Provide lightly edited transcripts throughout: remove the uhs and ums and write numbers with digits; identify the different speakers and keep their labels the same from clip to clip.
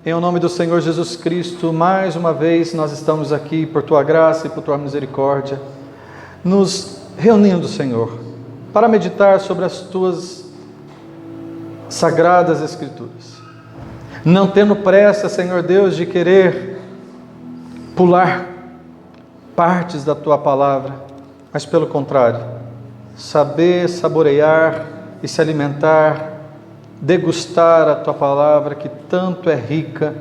Speaker 1: Em nome do Senhor Jesus Cristo, mais uma vez nós estamos aqui por Tua graça e por Tua misericórdia, nos reunindo, Senhor, para meditar sobre as Tuas sagradas Escrituras. Não tendo pressa, Senhor Deus, de querer pular partes da Tua palavra, mas pelo contrário, saber saborear e se alimentar, degustar a Tua palavra que tanto é rica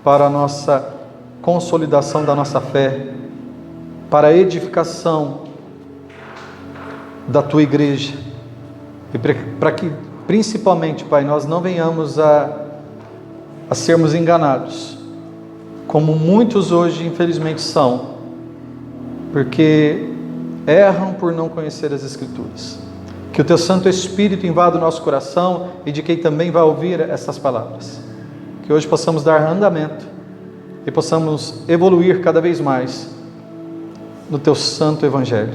Speaker 1: para a nossa consolidação da nossa fé, para a edificação da Tua igreja, e para que principalmente, Pai, nós não venhamos a sermos enganados, como muitos hoje infelizmente são, porque erram por não conhecer as Escrituras. Que o Teu Santo Espírito invada o nosso coração e de quem também vai ouvir essas palavras. Que hoje possamos dar andamento e possamos evoluir cada vez mais no Teu Santo Evangelho.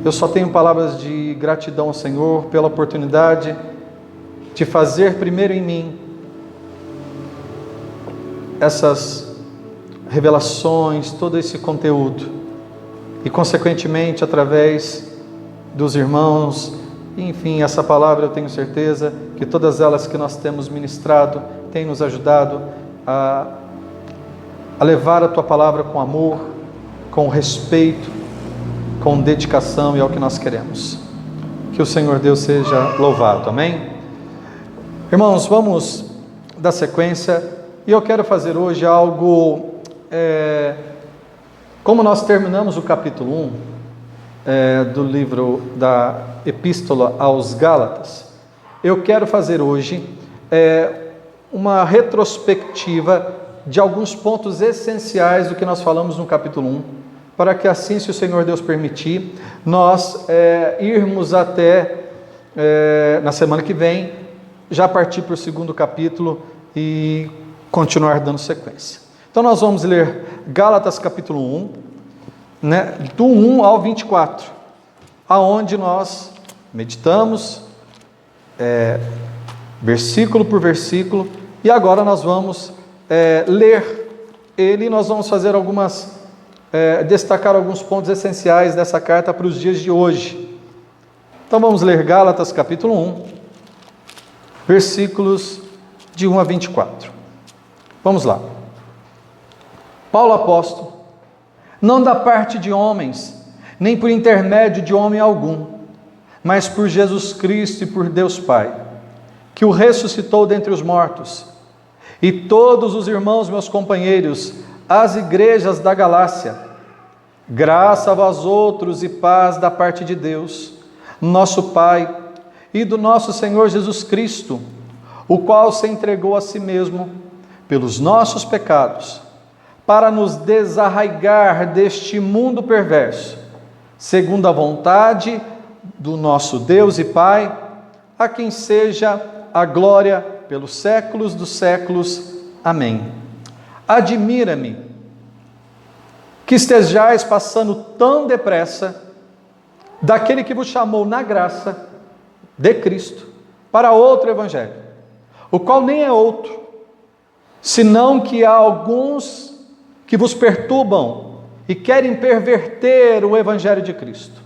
Speaker 1: Eu só tenho palavras de gratidão ao Senhor pela oportunidade de fazer primeiro em mim essas revelações, todo esse conteúdo, e consequentemente através dos irmãos, enfim, essa palavra eu tenho certeza que todas elas que nós temos ministrado têm nos ajudado a levar a Tua palavra com amor, com respeito, com dedicação, e é o que nós queremos. Que o Senhor Deus seja louvado, amém? Irmãos, vamos dar sequência, e eu quero fazer hoje algo, como nós terminamos o capítulo 1, do livro da Epístola aos Gálatas, eu quero fazer hoje uma retrospectiva de alguns pontos essenciais do que nós falamos no capítulo 1, para que assim, se o Senhor Deus permitir, nós irmos até, na semana que vem, já partir para o segundo capítulo e continuar dando sequência. Então nós vamos ler Gálatas capítulo 1, do 1 ao 24, aonde nós meditamos versículo por versículo, e agora nós vamos ler ele, e nós vamos fazer destacar alguns pontos essenciais dessa carta para os dias de hoje. Então vamos ler Gálatas capítulo 1, versículos de 1 a 24. Vamos lá. Paulo apóstolo, não da parte de homens, nem por intermédio de homem algum, mas por Jesus Cristo e por Deus Pai, que o ressuscitou dentre os mortos, e todos os irmãos meus companheiros, as igrejas da Galácia, graça a vós outros e paz da parte de Deus, nosso Pai, e do nosso Senhor Jesus Cristo, o qual se entregou a si mesmo pelos nossos pecados, para nos desarraigar deste mundo perverso, segundo a vontade do nosso Deus e Pai, a quem seja a glória pelos séculos dos séculos. Amém. Admira-me que estejais passando tão depressa daquele que vos chamou na graça de Cristo para outro evangelho, o qual nem é outro, senão que há alguns que vos perturbam e querem perverter o evangelho de Cristo.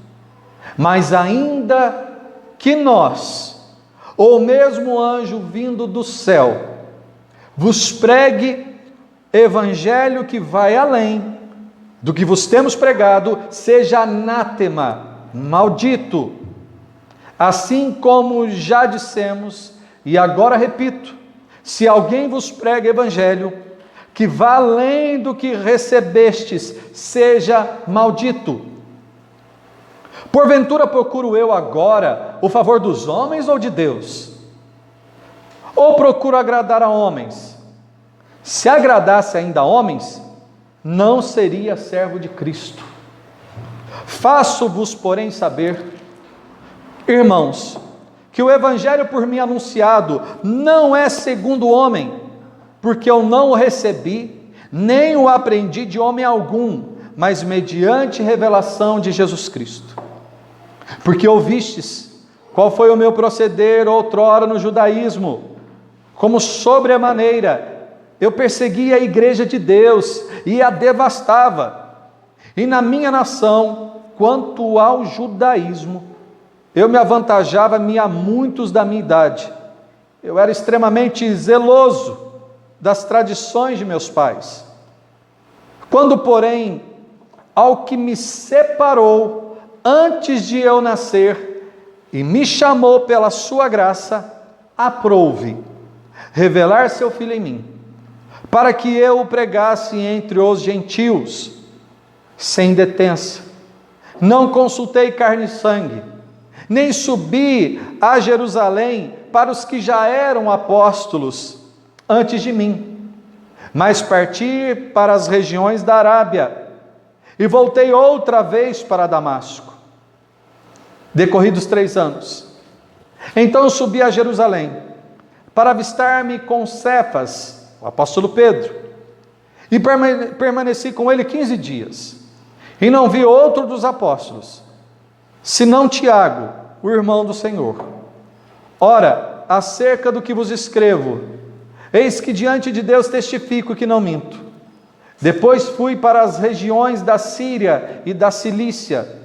Speaker 1: Mas ainda que nós, ou mesmo anjo vindo do céu, vos pregue evangelho que vai além do que vos temos pregado, seja anátema, maldito. Assim como já dissemos, e agora repito, se alguém vos prega evangelho que vá além do que recebestes, seja maldito. Porventura procuro eu agora o favor dos homens ou de Deus? Ou procuro agradar a homens? Se agradasse ainda a homens, não seria servo de Cristo. Faço-vos, porém, saber, irmãos, que o evangelho por mim anunciado não é segundo o homem, porque eu não o recebi, nem o aprendi de homem algum, mas mediante revelação de Jesus Cristo. Porque ouvistes qual foi o meu proceder outrora no judaísmo, como sobremaneira eu perseguia a igreja de Deus e a devastava. E na minha nação, quanto ao judaísmo, eu me avantajava-me a muitos da minha idade. Eu era extremamente zeloso das tradições de meus pais. Quando, porém, ao que me separou antes de eu nascer e me chamou pela sua graça, aprouve revelar seu Filho em mim, para que eu o pregasse entre os gentios, sem detença. Não consultei carne e sangue, nem subi a Jerusalém para os que já eram apóstolos antes de mim, mas parti para as regiões da Arábia e voltei outra vez para Damasco. Decorridos 3 anos, então subi a Jerusalém para avistar-me com Cefas, o apóstolo Pedro, e permaneci com ele 15 dias, e não vi outro dos apóstolos, senão Tiago, o irmão do Senhor. Ora, acerca do que vos escrevo, eis que diante de Deus testifico que não minto. Depois fui para as regiões da Síria e da Cilícia,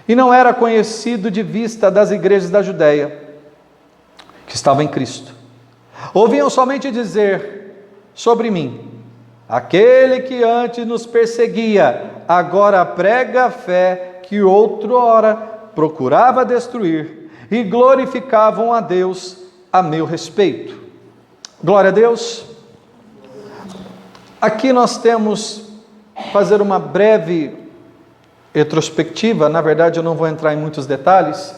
Speaker 1: e não era conhecido de vista das igrejas da Judéia, que estavam em Cristo. Ouviam somente dizer sobre mim: aquele que antes nos perseguia, agora prega a fé que outrora procurava destruir, e glorificavam a Deus a meu respeito. Glória a Deus. Aqui nós temos, fazer uma breve retrospectiva. Na verdade eu não vou entrar em muitos detalhes,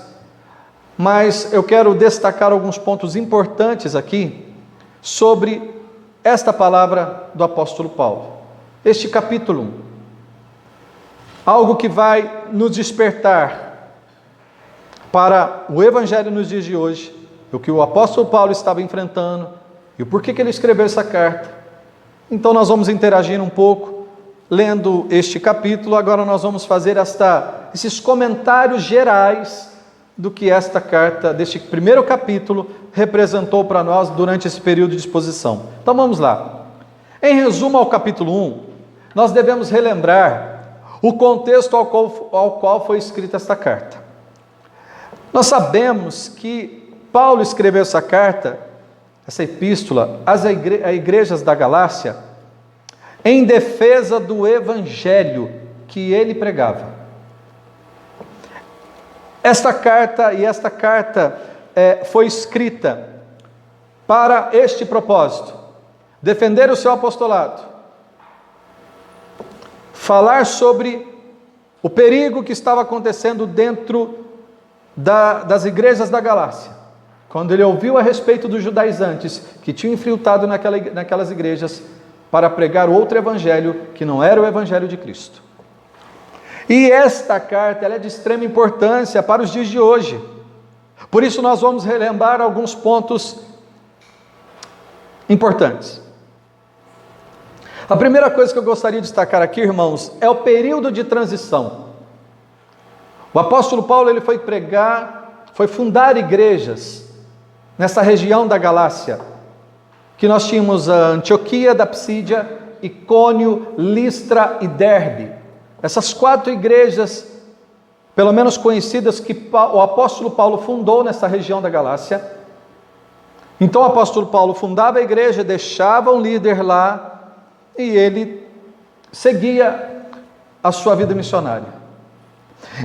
Speaker 1: mas eu quero destacar alguns pontos importantes aqui sobre esta palavra do apóstolo Paulo. Este capítulo 1, algo que vai nos despertar para o evangelho nos dias de hoje, o que o apóstolo Paulo estava enfrentando e o porquê que ele escreveu essa carta. Então nós vamos interagir um pouco lendo este capítulo. Agora nós vamos fazer esses comentários gerais do que esta carta, deste primeiro capítulo, representou para nós durante esse período de exposição. Então vamos lá. Em resumo ao capítulo 1, nós devemos relembrar o contexto ao qual foi escrita esta carta. Nós sabemos que Paulo escreveu essa carta, essa epístola, às igrejas da Galácia, em defesa do evangelho que ele pregava. Esta carta foi escrita para este propósito: defender o seu apostolado, falar sobre o perigo que estava acontecendo dentro das igrejas da Galácia. Quando ele ouviu a respeito dos judaizantes que tinham infiltrado naquelas igrejas para pregar outro evangelho que não era o evangelho de Cristo. E esta carta ela é de extrema importância para os dias de hoje. Por isso nós vamos relembrar alguns pontos importantes. A primeira coisa que eu gostaria de destacar aqui, irmãos, é o período de transição. O apóstolo Paulo ele foi fundar igrejas nessa região da Galácia, que nós tínhamos a Antioquia da Psídia, Icônio, Listra e Derbe. Essas 4 igrejas, pelo menos conhecidas, que o apóstolo Paulo fundou nessa região da Galácia. Então o apóstolo Paulo fundava a igreja, deixava um líder lá e ele seguia a sua vida missionária.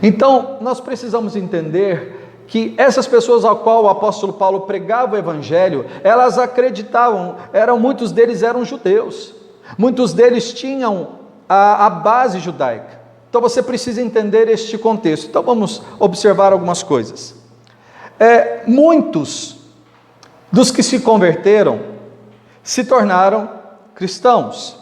Speaker 1: Então nós precisamos entender que essas pessoas ao qual o apóstolo Paulo pregava o evangelho, elas acreditavam, muitos deles eram judeus, muitos deles tinham a base judaica. Então você precisa entender este contexto. Então vamos observar algumas coisas. Muitos dos que se converteram se tornaram cristãos.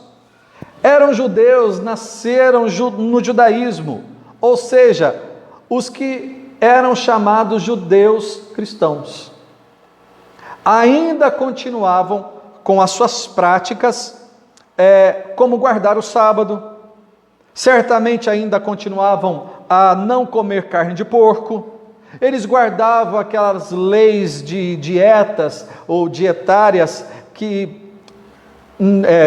Speaker 1: Eram judeus, nasceram no judaísmo, ou seja, os que eram chamados judeus cristãos. Ainda continuavam com as suas práticas, como guardar o sábado, certamente ainda continuavam a não comer carne de porco, eles guardavam aquelas leis de dietas ou dietárias que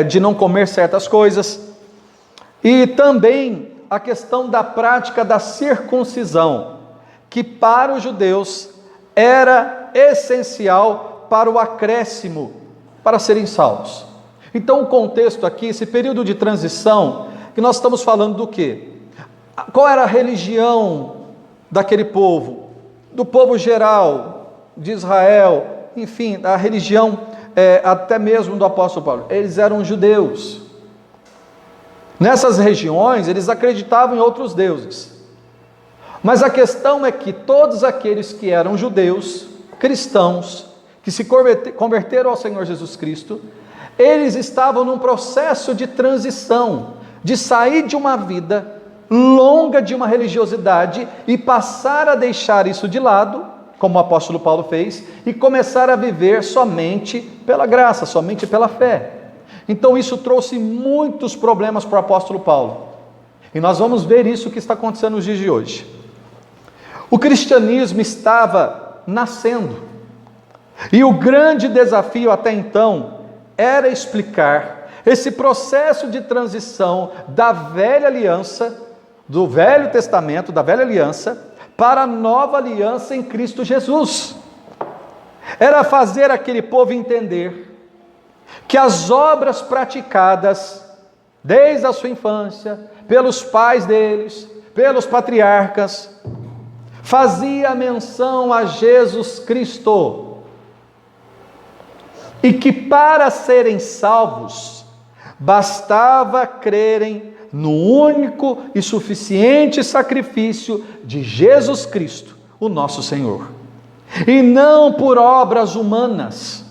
Speaker 1: de não comer certas coisas, e também a questão da prática da circuncisão, que para os judeus era essencial para o acréscimo, para serem salvos. Então o contexto aqui, esse período de transição, que nós estamos falando do quê? Qual era a religião daquele povo? Do povo geral, de Israel, enfim, a religião até mesmo do apóstolo Paulo. Eles eram judeus. Nessas regiões, eles acreditavam em outros deuses. Mas a questão é que todos aqueles que eram judeus, cristãos, que se converteram ao Senhor Jesus Cristo, eles estavam num processo de transição, de sair de uma vida longa de uma religiosidade e passar a deixar isso de lado, como o apóstolo Paulo fez, e começar a viver somente pela graça, somente pela fé. Então isso trouxe muitos problemas para o apóstolo Paulo. E nós vamos ver isso que está acontecendo nos dias de hoje. O cristianismo estava nascendo. E o grande desafio até então era explicar esse processo de transição da velha aliança, do Velho Testamento, da velha aliança, para a nova aliança em Cristo Jesus. Era fazer aquele povo entender que as obras praticadas desde a sua infância, pelos pais deles, pelos patriarcas, fazia menção a Jesus Cristo, e que para serem salvos, bastava crerem no único e suficiente sacrifício de Jesus Cristo, o nosso Senhor, e não por obras humanas.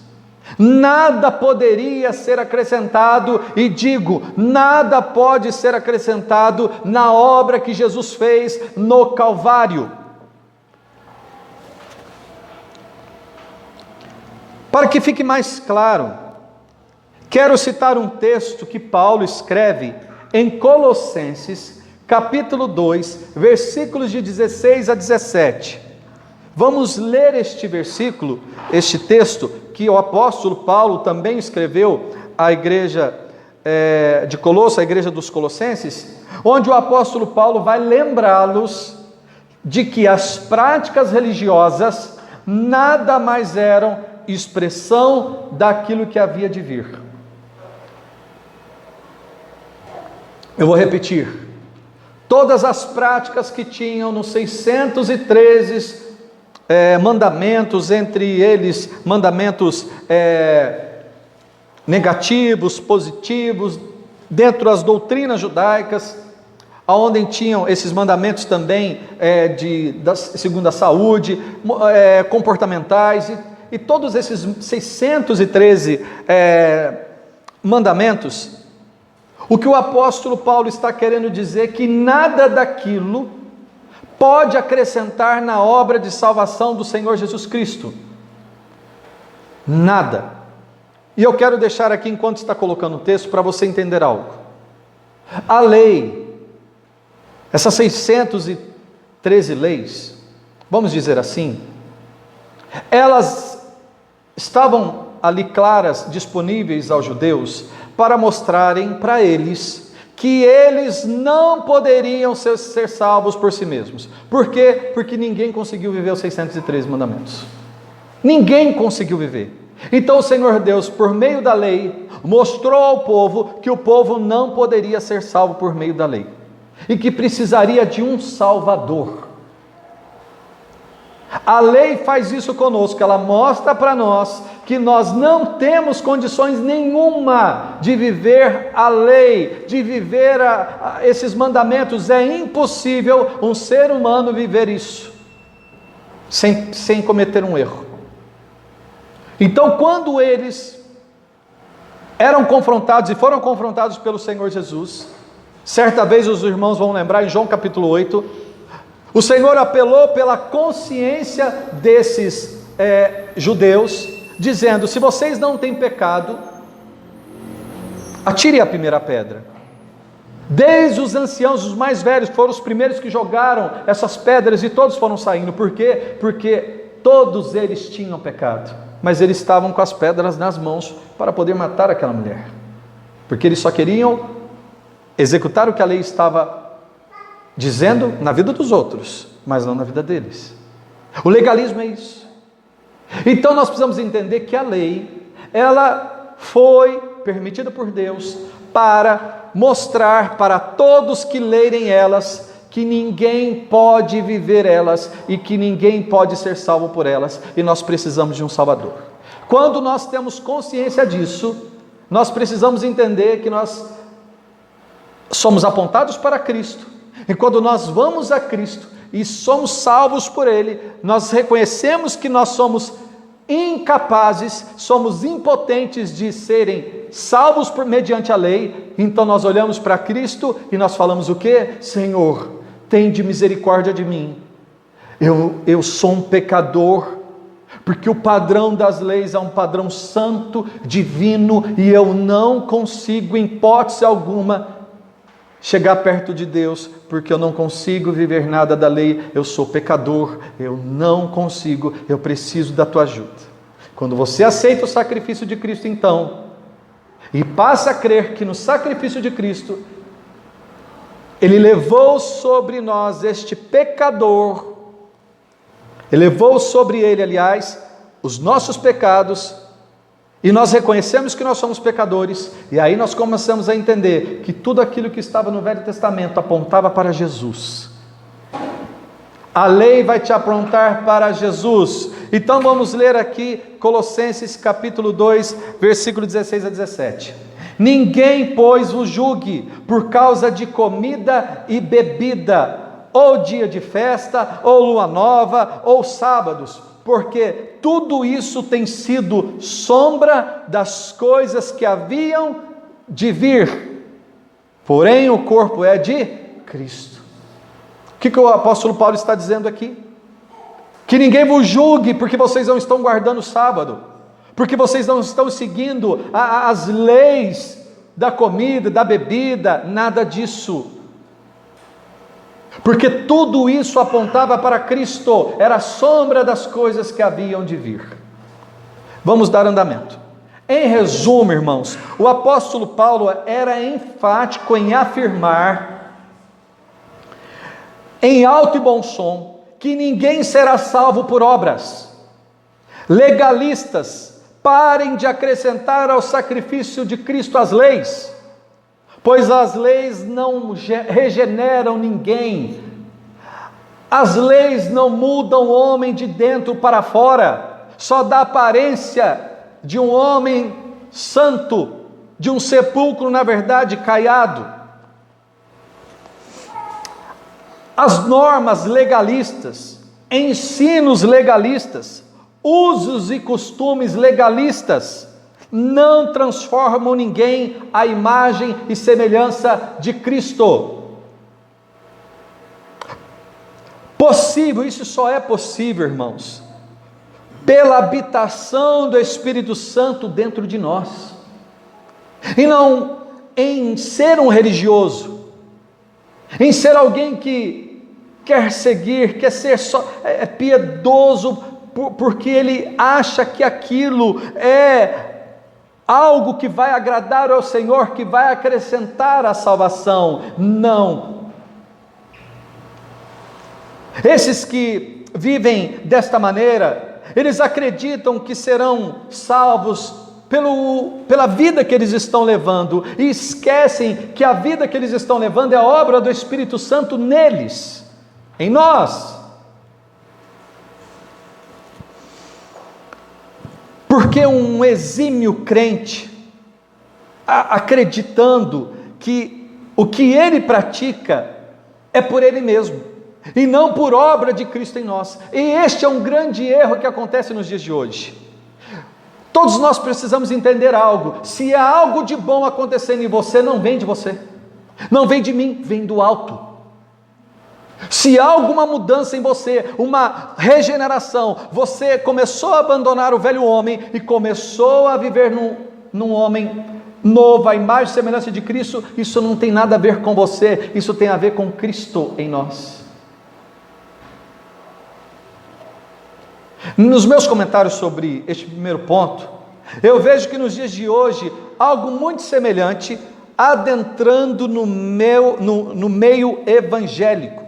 Speaker 1: Nada poderia ser acrescentado, e digo, nada pode ser acrescentado na obra que Jesus fez no Calvário. Para que fique mais claro, quero citar um texto que Paulo escreve em Colossenses, capítulo 2, versículos de 16 a 17. Vamos ler este versículo, este texto, que o apóstolo Paulo também escreveu à igreja de Colosso, a igreja dos Colossenses, onde o apóstolo Paulo vai lembrá-los de que as práticas religiosas nada mais eram expressão daquilo que havia de vir. Eu vou repetir. Todas as práticas que tinham nos 613 mandamentos, entre eles mandamentos negativos, positivos, dentro das doutrinas judaicas, onde tinham esses mandamentos também segundo a saúde, comportamentais, e todos esses 613 mandamentos, o que o apóstolo Paulo está querendo dizer é que nada daquilo pode acrescentar na obra de salvação do Senhor Jesus Cristo. Nada. E eu quero deixar aqui, enquanto está colocando o texto, para você entender algo. A lei, essas 613 leis, vamos dizer assim, elas estavam ali claras, disponíveis aos judeus, para mostrarem para eles que eles não poderiam ser salvos por si mesmos. Por quê? Porque ninguém conseguiu viver os 613 mandamentos. Ninguém conseguiu viver. Então o Senhor Deus, por meio da lei, mostrou ao povo que o povo não poderia ser salvo por meio da lei, e que precisaria de um Salvador. A lei faz isso conosco, ela mostra para nós que nós não temos condições nenhuma de viver a lei, de viver esses mandamentos. É impossível um ser humano viver isso sem cometer um erro. Então, quando eles eram confrontados e foram confrontados pelo Senhor Jesus, certa vez os irmãos vão lembrar, em João capítulo 8, o Senhor apelou pela consciência desses judeus, dizendo: se vocês não têm pecado, atire a primeira pedra. Desde os anciãos, os mais velhos, foram os primeiros que jogaram essas pedras, e todos foram saindo. Por quê? Porque todos eles tinham pecado, mas eles estavam com as pedras nas mãos para poder matar aquela mulher. porque eles só queriam executar o que a lei estava dizendo na vida dos outros, mas não na vida deles. O legalismo é isso. Então nós precisamos entender que a lei, ela foi permitida por Deus para mostrar para todos que lerem elas, que ninguém pode viver elas, e que ninguém pode ser salvo por elas, e nós precisamos de um Salvador. Quando nós temos consciência disso, nós precisamos entender que nós somos apontados para Cristo, e quando nós vamos a Cristo, e somos salvos por Ele, nós reconhecemos que nós somos incapazes, somos impotentes de serem salvos mediante a lei, então nós olhamos para Cristo e nós falamos o quê? Senhor, tende misericórdia de mim, eu sou um pecador, porque o padrão das leis é um padrão santo, divino, e eu não consigo em hipótese alguma chegar perto de Deus, porque eu não consigo viver nada da lei, eu sou pecador, eu não consigo, eu preciso da tua ajuda. Quando você aceita o sacrifício de Cristo então, e passa a crer que no sacrifício de Cristo, Ele levou sobre nós este pecador, Ele levou sobre Ele, aliás, os nossos pecados, e nós reconhecemos que nós somos pecadores, e aí nós começamos a entender que tudo aquilo que estava no Velho Testamento apontava para Jesus. A lei vai te apontar para Jesus. Então vamos ler aqui Colossenses capítulo 2, versículo 16 a 17. Ninguém, pois, vos julgue por causa de comida e bebida, ou dia de festa, ou lua nova, ou sábados, porque tudo isso tem sido sombra das coisas que haviam de vir, porém o corpo é de Cristo. O que o apóstolo Paulo está dizendo aqui? Que ninguém vos julgue porque vocês não estão guardando o sábado, porque vocês não estão seguindo as leis da comida, da bebida, nada disso. Porque tudo isso apontava para Cristo, era sombra das coisas que haviam de vir. Vamos dar andamento. Em resumo, irmãos, o apóstolo Paulo era enfático em afirmar, em alto e bom som, que ninguém será salvo por obras. Legalistas, parem de acrescentar ao sacrifício de Cristo as leis, pois as leis não regeneram ninguém, as leis não mudam o homem de dentro para fora, só dá aparência de um homem santo, de um sepulcro na verdade caiado. As normas legalistas, ensinos legalistas, usos e costumes legalistas, não transformam ninguém à imagem e semelhança de Cristo. Possível, isso só é possível, irmãos, pela habitação do Espírito Santo dentro de nós, e não em ser um religioso, em ser alguém que quer seguir, quer ser só piedoso, porque ele acha que aquilo é algo que vai agradar ao Senhor, que vai acrescentar a salvação. Não. Esses que vivem desta maneira, eles acreditam que serão salvos pela vida que eles estão levando, e esquecem que a vida que eles estão levando é a obra do Espírito Santo neles, em nós. Porque um exímio crente, acreditando que o que ele pratica é por ele mesmo, e não por obra de Cristo em nós, e este é um grande erro que acontece nos dias de hoje. Todos nós precisamos entender algo: se há algo de bom acontecendo em você, não vem de você, não vem de mim, vem do alto. Se há alguma mudança em você, uma regeneração, você começou a abandonar o velho homem e começou a viver num homem novo, a imagem e semelhança de Cristo, isso não tem nada a ver com você, isso tem a ver com Cristo em nós. Nos meus comentários sobre este primeiro ponto, eu vejo que nos dias de hoje algo muito semelhante adentrando no meio evangélico.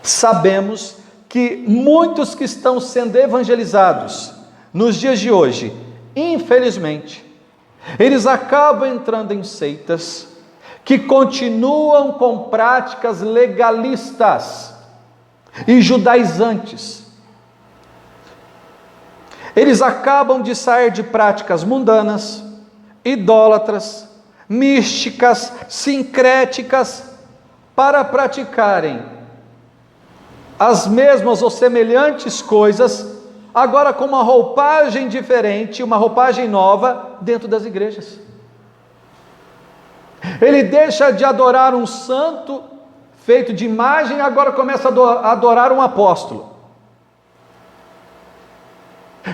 Speaker 1: Sabemos que muitos que estão sendo evangelizados nos dias de hoje, infelizmente, eles acabam entrando em seitas que continuam com práticas legalistas e judaizantes. Eles acabam de sair de práticas mundanas, idólatras, místicas, sincréticas, para praticarem as mesmas ou semelhantes coisas, agora com uma roupagem diferente, uma roupagem nova, dentro das igrejas. Ele deixa de adorar um santo feito de imagem, agora começa a adorar um apóstolo.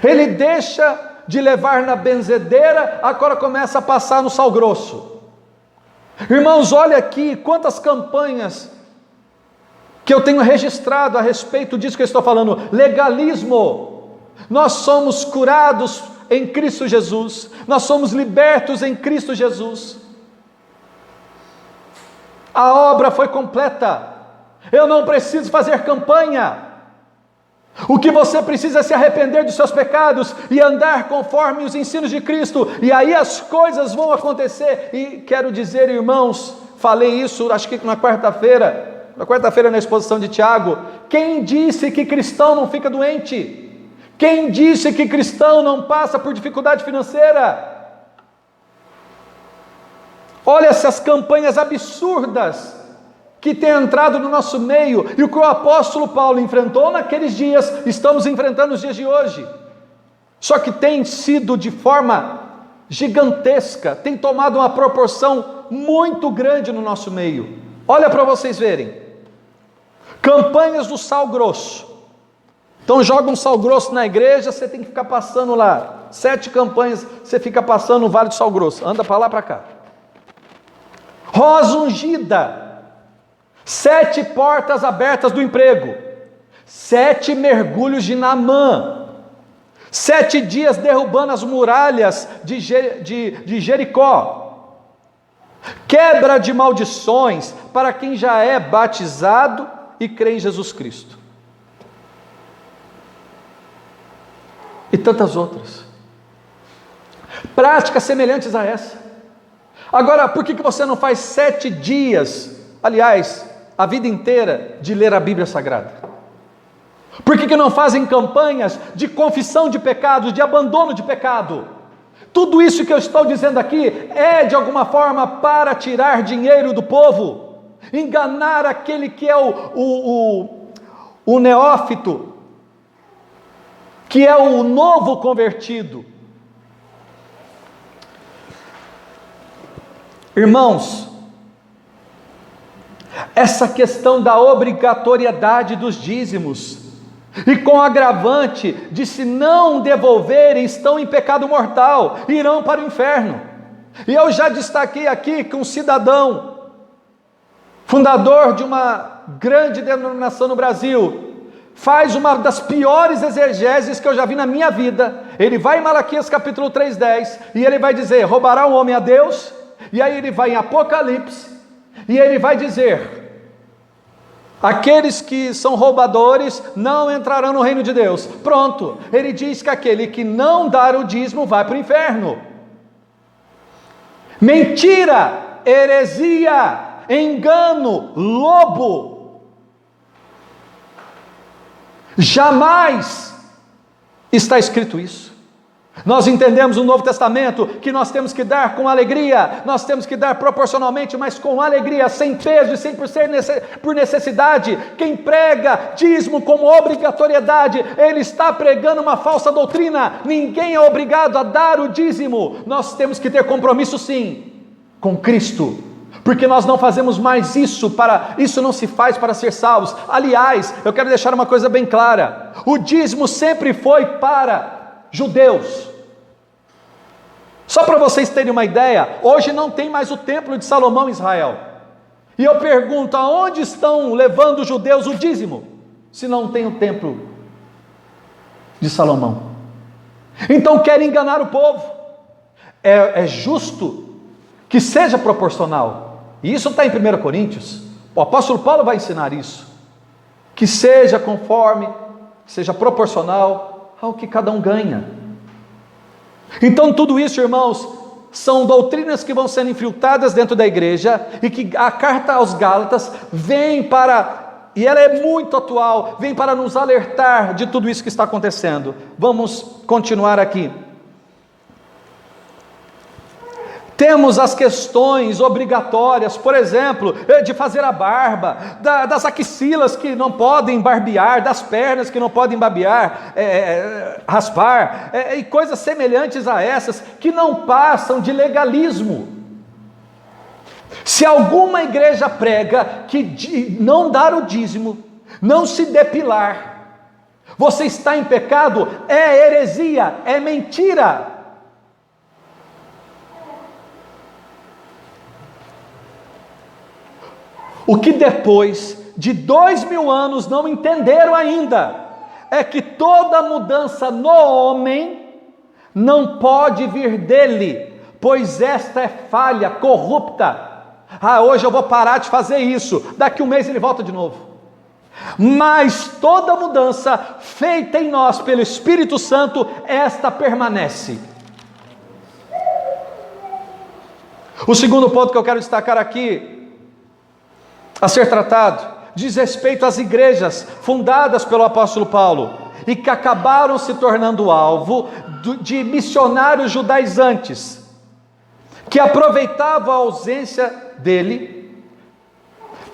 Speaker 1: Ele deixa de levar na benzedeira, agora começa a passar no sal grosso. Irmãos, olha aqui quantas campanhas que eu tenho registrado a respeito disso que eu estou falando. Legalismo. Nós somos curados em Cristo Jesus, nós somos libertos em Cristo Jesus. A obra foi completa. Eu não preciso fazer campanha. O que você precisa é se arrepender dos seus pecados e andar conforme os ensinos de Cristo, e aí as coisas vão acontecer. E quero dizer, irmãos, falei isso acho que na quarta-feira na exposição de Tiago, quem disse que cristão não fica doente? Quem disse que cristão não passa por dificuldade financeira? Olha essas campanhas absurdas que têm entrado no nosso meio, e o que o apóstolo Paulo enfrentou naqueles dias, estamos enfrentando nos dias de hoje, só que tem sido de forma gigantesca, tem tomado uma proporção muito grande no nosso meio. Olha para vocês verem, campanhas do sal grosso. Então joga um sal grosso na igreja, você tem que ficar passando lá, 7 campanhas, você fica passando no Vale do Sal Grosso, anda para lá para cá. Rosa ungida, 7 portas abertas do emprego, 7 mergulhos de Naamã, 7 dias derrubando as muralhas de Jericó, quebra de maldições para quem já é batizado e crê em Jesus Cristo, e tantas outras práticas semelhantes a essa. Agora, por que você não faz 7 dias, aliás, a vida inteira, de ler a Bíblia Sagrada? Por que não fazem campanhas de confissão de pecados, de abandono de pecado? Tudo isso que eu estou dizendo aqui é de alguma forma para tirar dinheiro do povo, enganar aquele que é o neófito, que é o novo convertido. Irmãos, essa questão da obrigatoriedade dos dízimos, e com o agravante de se não devolverem, estão em pecado mortal, irão para o inferno. E eu já destaquei aqui que um cidadão, fundador de uma grande denominação no Brasil, faz uma das piores exegeses que eu já vi na minha vida. Ele vai em Malaquias capítulo 3:10, e ele vai dizer, roubará o homem a Deus? E aí ele vai em Apocalipse, e ele vai dizer, aqueles que são roubadores não entrarão no reino de Deus. Pronto, ele diz que aquele que não dar o dízimo vai para o inferno. Mentira, heresia, engano, lobo. Jamais está escrito isso. Nós entendemos no Novo Testamento que nós temos que dar com alegria, nós temos que dar proporcionalmente, mas com alegria, sem peso e sem por necessidade. Quem prega dízimo como obrigatoriedade, ele está pregando uma falsa doutrina. Ninguém é obrigado a dar o dízimo. Nós temos que ter compromisso sim, com Cristo, porque nós não fazemos mais isso não se faz para ser salvos. Aliás, eu quero deixar uma coisa bem clara, o dízimo sempre foi para judeus. Só para vocês terem uma ideia, hoje não tem mais o templo de Salomão em Israel, e eu pergunto, aonde estão levando os judeus o dízimo, se não tem o templo de Salomão? Então querem enganar o povo. é justo que seja proporcional. E isso está em 1 Coríntios. O apóstolo Paulo vai ensinar isso. Que seja conforme, seja proporcional ao que cada um ganha. Então tudo isso, irmãos, são doutrinas que vão sendo infiltradas dentro da igreja, e que a carta aos Gálatas vem para, e ela é muito atual, vem para nos alertar de tudo isso que está acontecendo. Vamos continuar aqui. Temos as questões obrigatórias, por exemplo, de fazer a barba, das axilas que não podem barbear, das pernas que não podem barbear, raspar, e coisas semelhantes a essas, que não passam de legalismo. Se alguma igreja prega que não dar o dízimo, não se depilar, você está em pecado, é heresia, é mentira. O que depois de 2000 anos não entenderam ainda, é que toda mudança no homem não pode vir dele, pois esta é falha, corrupta. Hoje eu vou parar de fazer isso, daqui um mês ele volta de novo. Mas toda mudança feita em nós pelo Espírito Santo, esta permanece. O segundo ponto que eu quero destacar aqui, a ser tratado, diz respeito às igrejas fundadas pelo apóstolo Paulo, e que acabaram se tornando alvo de missionários judaizantes, que aproveitavam a ausência dele,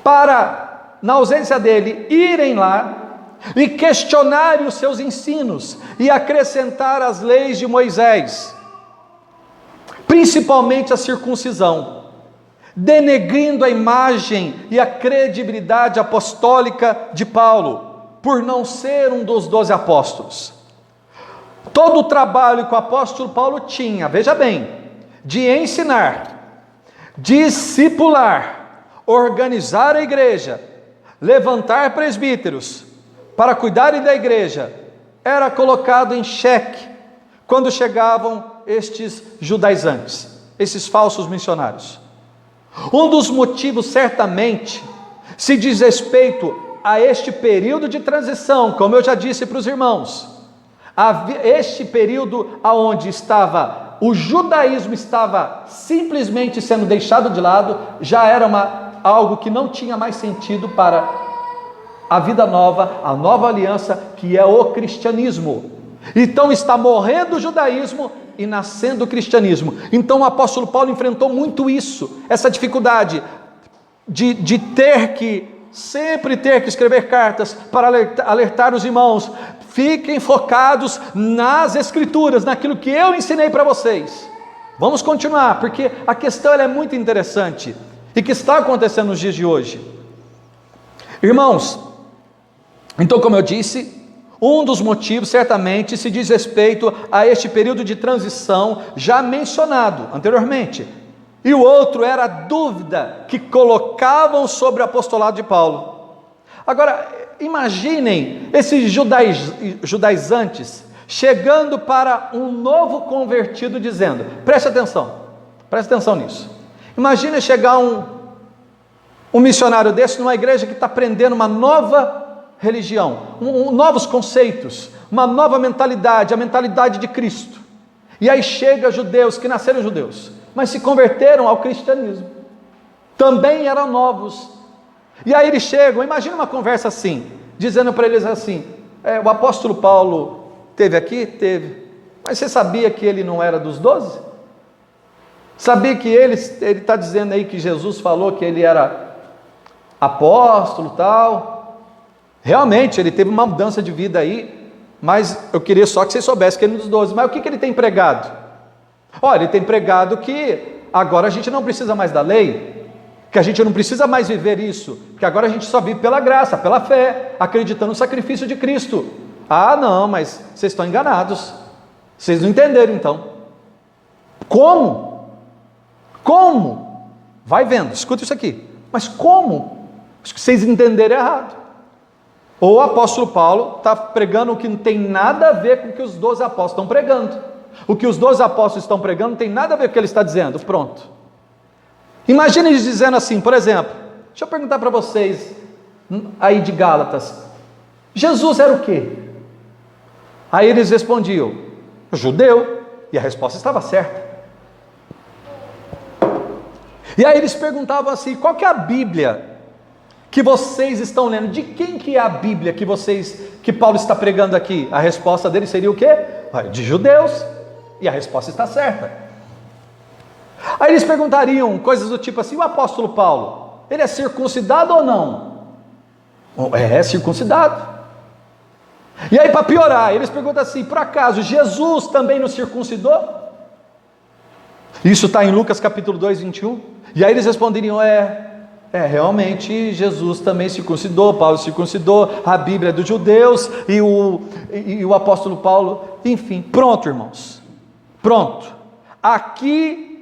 Speaker 1: para, na ausência dele, irem lá e questionarem os seus ensinos, e acrescentar as leis de Moisés, principalmente a circuncisão, denegrindo a imagem e a credibilidade apostólica de Paulo, por não ser um dos 12 apóstolos. Todo o trabalho que o apóstolo Paulo tinha, veja bem, de ensinar, discipular, organizar a igreja, levantar presbíteros, para cuidarem da igreja, era colocado em xeque, quando chegavam estes judaizantes, esses falsos missionários. Um dos motivos, certamente, se diz respeito a este período de transição, como eu já disse para os irmãos, este período onde o judaísmo estava simplesmente sendo deixado de lado, já era algo que não tinha mais sentido para a vida nova, a nova aliança, que é o cristianismo. Então está morrendo o judaísmo e nascendo o cristianismo. Então o apóstolo Paulo enfrentou muito isso, essa dificuldade de sempre ter que escrever cartas para alertar os irmãos: fiquem focados nas escrituras, naquilo que eu ensinei para vocês. Vamos continuar, porque a questão ela é muito interessante, e que está acontecendo nos dias de hoje. Irmãos, então, como eu disse, um dos motivos certamente se diz respeito a este período de transição já mencionado anteriormente, e o outro era a dúvida que colocavam sobre o apostolado de Paulo. Agora, imaginem esses judaizantes chegando para um novo convertido dizendo, preste atenção nisso, imagine chegar um missionário desse numa igreja que está aprendendo uma nova religião, novos conceitos, uma nova mentalidade, a mentalidade de Cristo, e aí chega judeus que nasceram judeus, mas se converteram ao cristianismo, também eram novos, e aí eles chegam, imagina uma conversa assim, dizendo para eles assim, o apóstolo Paulo teve aqui? Teve, mas você sabia que ele não era dos 12? Sabia que ele está dizendo aí que Jesus falou que ele era apóstolo tal? Realmente, ele teve uma mudança de vida aí, mas eu queria só que vocês soubessem que ele é um dos 12. Mas o que ele tem pregado? Olha, ele tem pregado que agora a gente não precisa mais da lei, que a gente não precisa mais viver isso, que agora a gente só vive pela graça, pela fé, acreditando no sacrifício de Cristo. Não, mas vocês estão enganados, vocês não entenderam então. Como? Vai vendo, escuta isso aqui, mas como? Acho que vocês entenderam errado. Ou o apóstolo Paulo está pregando o que não tem nada a ver com o que os 12 apóstolos estão pregando. O que os 12 apóstolos estão pregando não tem nada a ver com o que ele está dizendo. Pronto. Imagine eles dizendo assim, por exemplo, deixa eu perguntar para vocês, aí de Gálatas, Jesus era o quê? Aí eles respondiam, judeu, e a resposta estava certa. E aí eles perguntavam assim, qual que é a Bíblia que vocês estão lendo? De quem que é a Bíblia que Paulo está pregando aqui? A resposta dele seria o quê? De judeus, e a resposta está certa. Aí eles perguntariam coisas do tipo assim, o apóstolo Paulo, ele é circuncidado ou não? É circuncidado. E aí para piorar, eles perguntam assim, por acaso Jesus também nos circuncidou? Isso está em Lucas capítulo 2, 21. E aí eles responderiam, realmente Jesus também circuncidou, Paulo circuncidou, a Bíblia é dos judeus, e o apóstolo Paulo, enfim, pronto, irmãos, pronto. Aqui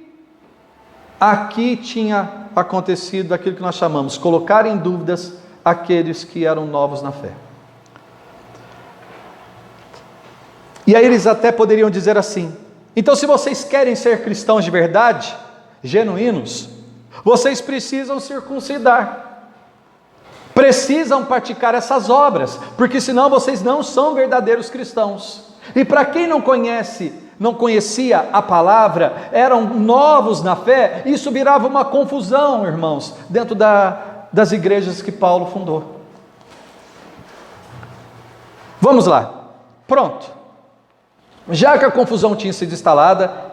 Speaker 1: tinha acontecido aquilo que nós chamamos, colocar em dúvidas aqueles que eram novos na fé. E aí eles até poderiam dizer assim, então se vocês querem ser cristãos de verdade, genuínos, vocês precisam circuncidar, precisam praticar essas obras, porque senão vocês não são verdadeiros cristãos. E para quem não conhecia a palavra, eram novos na fé, isso virava uma confusão, irmãos, dentro das igrejas que Paulo fundou. Vamos lá, pronto. Já que a confusão tinha sido instalada,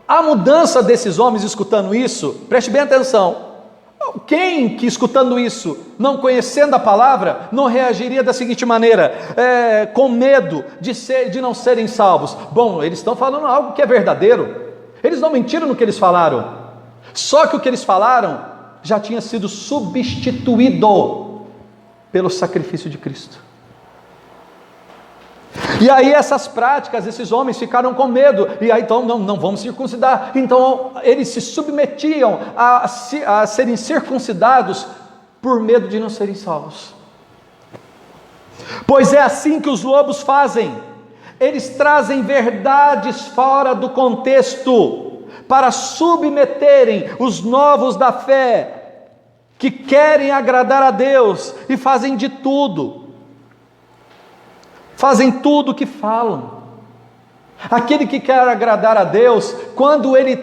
Speaker 1: a mudança desses homens escutando isso, preste bem atenção, quem que escutando isso, não conhecendo a palavra, não reagiria da seguinte maneira, com medo de não serem salvos? Bom, eles estão falando algo que é verdadeiro, eles não mentiram no que eles falaram, só que o que eles falaram já tinha sido substituído pelo sacrifício de Cristo. E aí essas práticas, esses homens ficaram com medo, e aí então não vamos circuncidar, então eles se submetiam a serem circuncidados por medo de não serem salvos. Pois é assim que os lobos fazem, eles trazem verdades fora do contexto, para submeterem os novos da fé, que querem agradar a Deus, e fazem de tudo, fazem tudo o que falam. Aquele que quer agradar a Deus, quando ele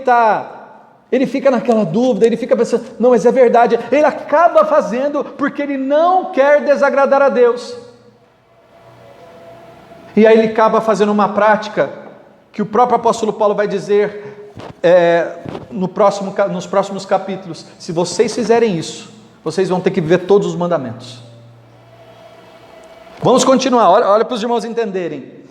Speaker 1: fica naquela dúvida, ele fica pensando, não, mas é verdade, ele acaba fazendo, porque ele não quer desagradar a Deus, e aí ele acaba fazendo uma prática, que o próprio apóstolo Paulo vai dizer, nos próximos capítulos, se vocês fizerem isso, vocês vão ter que viver todos os mandamentos. Vamos continuar, olha para os irmãos entenderem.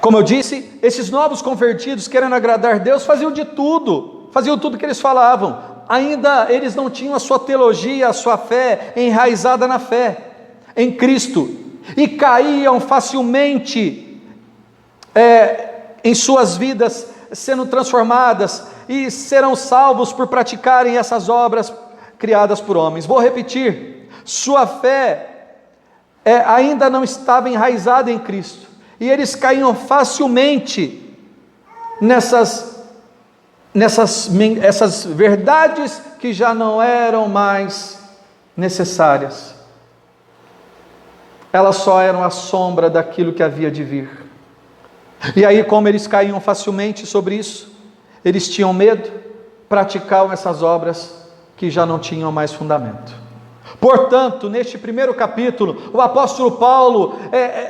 Speaker 1: Como eu disse, esses novos convertidos, querendo agradar Deus, faziam tudo que eles falavam. Ainda eles não tinham a sua teologia, a sua fé enraizada na fé em Cristo, e caíam facilmente em suas vidas, sendo transformadas, e serão salvos por praticarem essas obras criadas por homens. Vou repetir. Sua fé ainda não estava enraizada em Cristo, e eles caíam facilmente nessas verdades que já não eram mais necessárias, elas só eram a sombra daquilo que havia de vir. E aí, como eles caíam facilmente sobre isso, eles tinham medo, praticavam essas obras que já não tinham mais fundamento. Portanto, neste primeiro capítulo, o apóstolo Paulo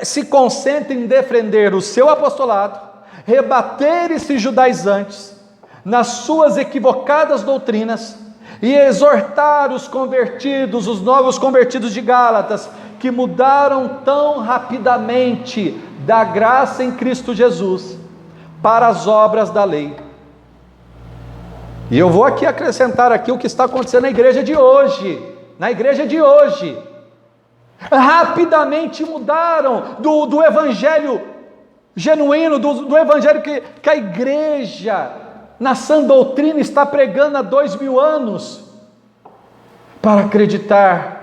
Speaker 1: se concentra em defender o seu apostolado, rebater esses judaizantes nas suas equivocadas doutrinas e exortar os convertidos, os novos convertidos de Gálatas, que mudaram tão rapidamente da graça em Cristo Jesus para as obras da lei. E eu vou aqui acrescentar o que está acontecendo na igreja de hoje. Rapidamente mudaram do evangelho genuíno, do evangelho que a igreja, na sã doutrina, está pregando há 2000 anos, para acreditar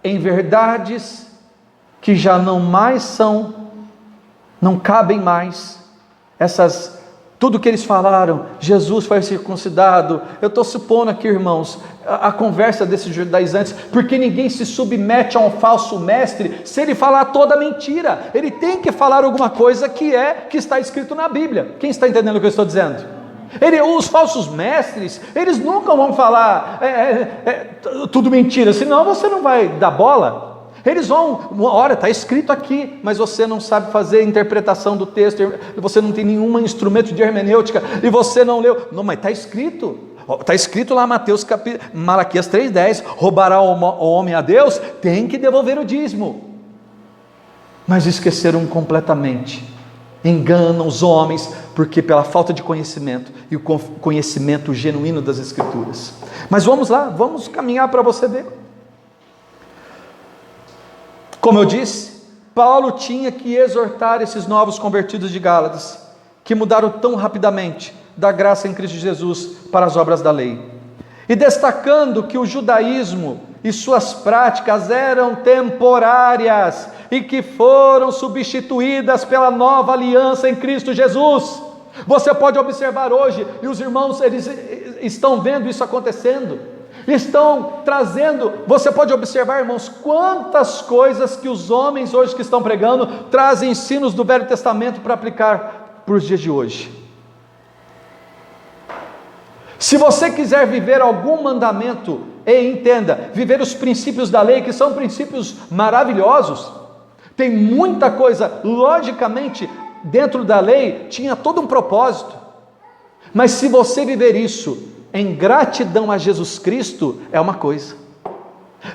Speaker 1: em verdades que já não mais são Não cabem mais tudo que eles falaram. Jesus foi circuncidado. Eu estou supondo aqui, irmãos, a conversa desses judaizantes, porque ninguém se submete a um falso mestre se ele falar toda mentira. Ele tem que falar alguma coisa que está escrito na Bíblia. Quem está entendendo o que eu estou dizendo? Os falsos mestres, eles nunca vão falar tudo mentira, senão você não vai dar bola. Eles vão, olha, está escrito aqui, mas você não sabe fazer interpretação do texto, você não tem nenhum instrumento de hermenêutica, e você não leu. Não, mas está escrito lá Malaquias 3,10, roubará o homem a Deus, tem que devolver o dízimo. Mas esqueceram completamente, enganam os homens, porque pela falta de conhecimento, e o conhecimento genuíno das Escrituras. Mas vamos lá, vamos caminhar para você ver. Como eu disse, Paulo tinha que exortar esses novos convertidos de Gálatas, que mudaram tão rapidamente da graça em Cristo Jesus para as obras da lei, e destacando que o judaísmo e suas práticas eram temporárias, e que foram substituídas pela nova aliança em Cristo Jesus. Você pode observar hoje, e os irmãos, eles estão vendo isso acontecendo, estão trazendo, você pode observar, irmãos, quantas coisas que os homens hoje que estão pregando, trazem ensinos do Velho Testamento para aplicar para os dias de hoje. Se você quiser viver algum mandamento, e entenda, viver os princípios da lei, que são princípios maravilhosos, tem muita coisa, logicamente, dentro da lei, tinha todo um propósito, mas se você viver isso em gratidão a Jesus Cristo, é uma coisa.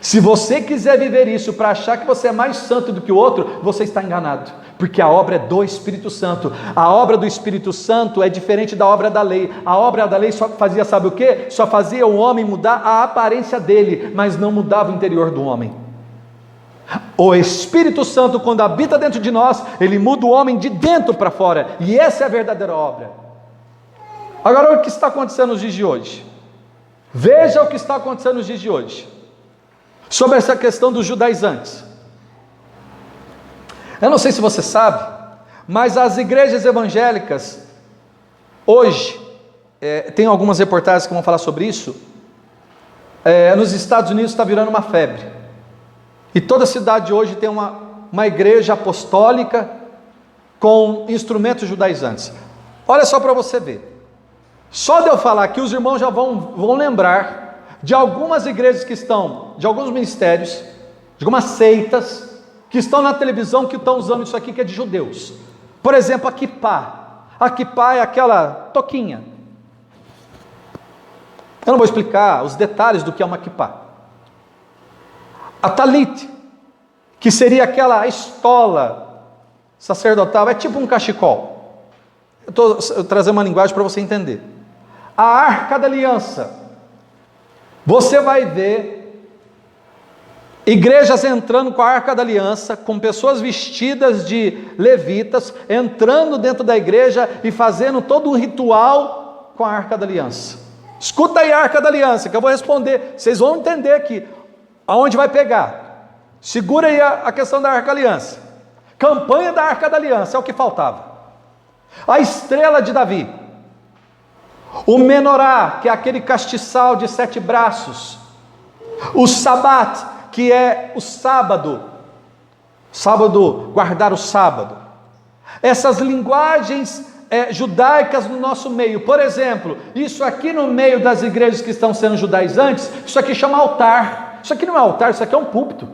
Speaker 1: Se você quiser viver isso para achar que você é mais santo do que o outro, você está enganado, porque a obra é do Espírito Santo. A obra do Espírito Santo é diferente da obra da lei. A obra da lei só fazia, sabe o quê? Só fazia o homem mudar a aparência dele, mas não mudava o interior do homem. O Espírito Santo, quando habita dentro de nós, ele muda o homem de dentro para fora, e essa é a verdadeira obra. Agora, o que está acontecendo nos dias de hoje? Veja o que está acontecendo nos dias de hoje, sobre essa questão dos judaizantes. Eu não sei se você sabe, mas as igrejas evangélicas, hoje, tem algumas reportagens que vão falar sobre isso, nos Estados Unidos está virando uma febre, e toda cidade hoje tem uma igreja apostólica, com instrumentos judaizantes. Olha só para você ver, só de eu falar aqui, os irmãos já vão lembrar de algumas igrejas que estão, de alguns ministérios, de algumas seitas, que estão na televisão, que estão usando isso aqui que é de judeus. Por exemplo, a quipá. A quipá é aquela toquinha. Eu não vou explicar os detalhes do que é uma quipá. A talit, que seria aquela estola sacerdotal, é tipo um cachecol. Eu estou trazendo uma linguagem para você entender. A Arca da Aliança, você vai ver igrejas entrando com a Arca da Aliança, com pessoas vestidas de levitas, entrando dentro da igreja e fazendo todo um ritual com a Arca da Aliança. Escuta aí a Arca da Aliança, que eu vou responder, vocês vão entender aqui, aonde vai pegar. Segura aí a questão da Arca da Aliança. Campanha da Arca da Aliança, é o que faltava. A estrela de Davi, o menorá, que é aquele castiçal de 7 braços, o sabat, que é o sábado, guardar o sábado. Essas linguagens judaicas no nosso meio, por exemplo, isso aqui no meio das igrejas que estão sendo judaizantes, isso aqui chama altar. Isso aqui não é altar, isso aqui é um púlpito.